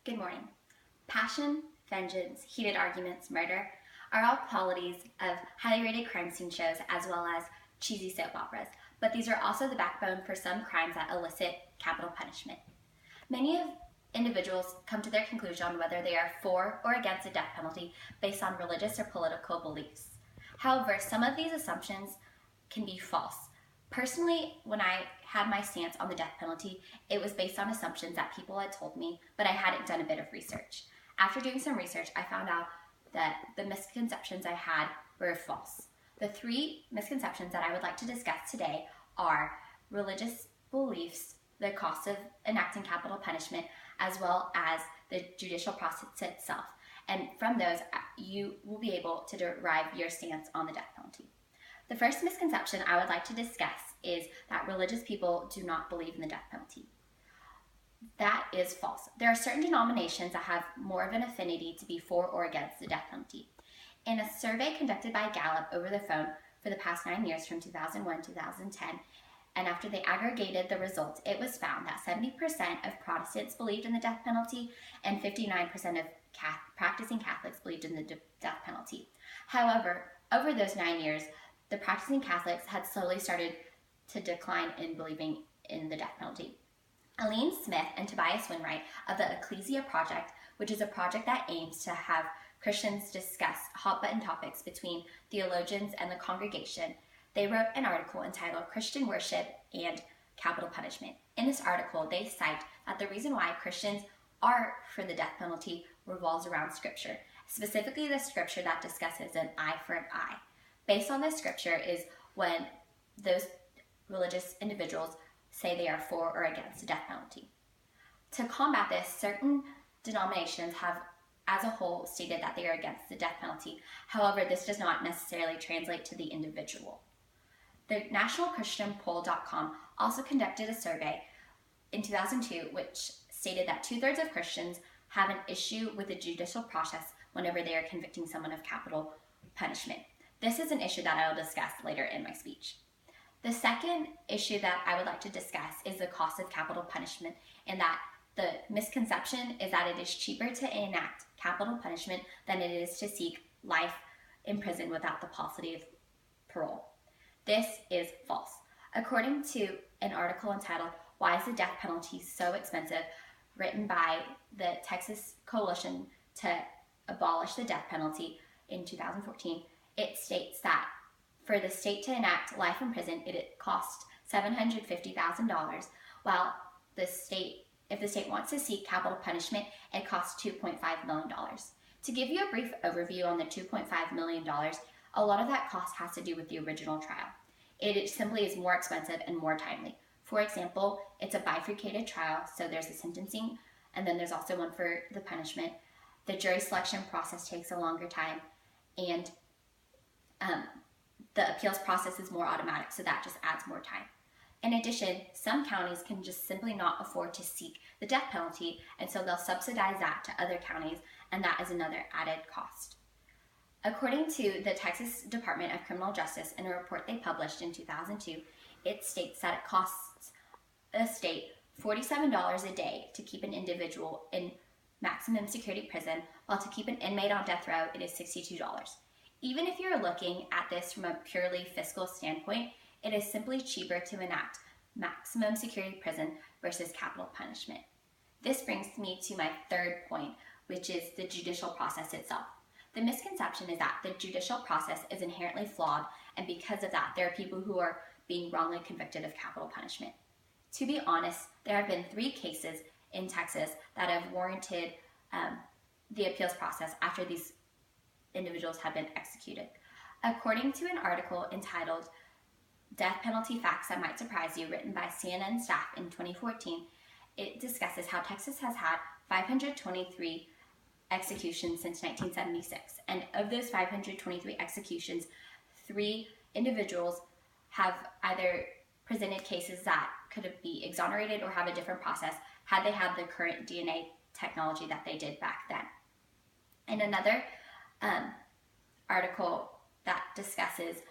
Good morning. Passion, vengeance, heated arguments, murder are all qualities of highly rated crime scene shows as well as cheesy soap operas, but these are also the backbone for some crimes that elicit capital punishment. Many individuals come to their conclusion on whether they are for or against the death penalty based on religious or political beliefs. However, some of these assumptions can be false. Personally, when I had my stance on the death penalty, it was based on assumptions that people had told me, but I hadn't done a bit of research. After doing some research, I found out that the misconceptions I had were false. The three misconceptions that I would like to discuss today are religious beliefs, the cost of enacting capital punishment, as well as the judicial process itself. And from those, you will be able to derive your stance on the death penalty. The first misconception I would like to discuss is that religious people do not believe in the death penalty. That is false. There are certain denominations that have more of an affinity to be for or against the death penalty. In a survey conducted by Gallup over the phone for the past 9 years from 2001 to 2010, and after they aggregated the results, it was found that 70% of Protestants believed in the death penalty and 59% of practicing Catholics believed in the death penalty. However, over those 9 years, the practicing Catholics had slowly started to decline in believing in the death penalty. Aline Smith and Tobias Winwright of the Ecclesia Project, which is a project that aims to have Christians discuss hot-button topics between theologians and the congregation, they wrote an article entitled Christian Worship and Capital Punishment. In this article, they cite that the reason why Christians are for the death penalty revolves around Scripture, specifically the Scripture that discusses an eye for an eye. Based on this Scripture is when those religious individuals say they are for or against the death penalty. To combat this, certain denominations have as a whole stated that they are against the death penalty. However, this does not necessarily translate to the individual. The nationalchristianpoll.com also conducted a survey in 2002 which stated that 2/3 of Christians have an issue with the judicial process whenever they are convicting someone of capital punishment. This is an issue that I will discuss later in my speech. The second issue that I would like to discuss is the cost of capital punishment, and that the misconception is that it is cheaper to enact capital punishment than it is to seek life in prison without the possibility of parole. This is false. According to an article entitled Why is the Death Penalty So Expensive?, written by the Texas Coalition to Abolish the Death Penalty in 2014, it states that for the state to enact life in prison, it costs $750,000, while if the state wants to seek capital punishment, it costs $2.5 million. To give you a brief overview on the $2.5 million, a lot of that cost has to do with the original trial. It simply is more expensive and more timely. For example, it's a bifurcated trial, so there's a sentencing, and then there's also one for the punishment. The jury selection process takes a longer time, and the appeals process is more automatic, so that just adds more time. In addition, some counties can just simply not afford to seek the death penalty, and so they'll subsidize that to other counties, and that is another added cost. According to the Texas Department of Criminal Justice, in a report they published in 2002, it states that it costs the state $47 a day to keep an individual in maximum security prison, while to keep an inmate on death row, it is $62. Even if you're looking at this from a purely fiscal standpoint, it is simply cheaper to enact maximum security prison versus capital punishment. This brings me to my third point, which is the judicial process itself. The misconception is that the judicial process is inherently flawed, and because of that, there are people who are being wrongly convicted of capital punishment. To be honest, there have been 3 cases in Texas that have warranted the appeals process after these individuals have been executed. According to an article entitled Death Penalty Facts That Might Surprise You, written by CNN staff in 2014, it discusses how Texas has had 523 executions since 1976. And of those 523 executions, 3 individuals have either presented cases that could be exonerated or have a different process had they had the current DNA technology that they did back then. In another article that discusses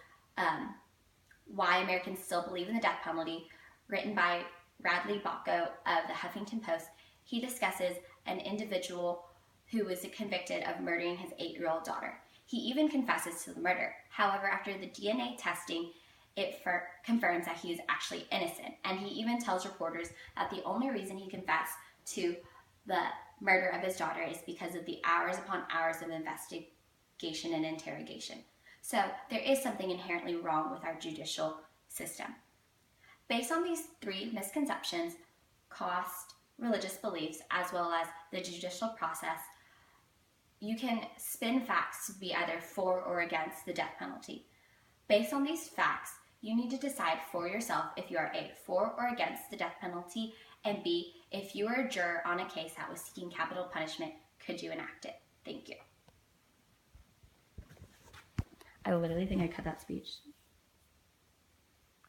why Americans still believe in the death penalty, written by Radley Bocco of the Huffington Post, he discusses an individual who was convicted of murdering his 8-year-old daughter. He even confesses to the murder. However, after the DNA testing, it confirms that he is actually innocent. And he even tells reporters that the only reason he confessed to the murder of his daughter is because of the hours upon hours of investigation and interrogation. So there is something inherently wrong with our judicial system. Based on these 3 misconceptions, caste, religious beliefs, as well as the judicial process, you can spin facts to be either for or against the death penalty. Based on these facts, you need to decide for yourself if you are A, for or against the death penalty, and B, if you were a juror on a case that was seeking capital punishment, could you enact it? Thank you. I literally think I cut that speech.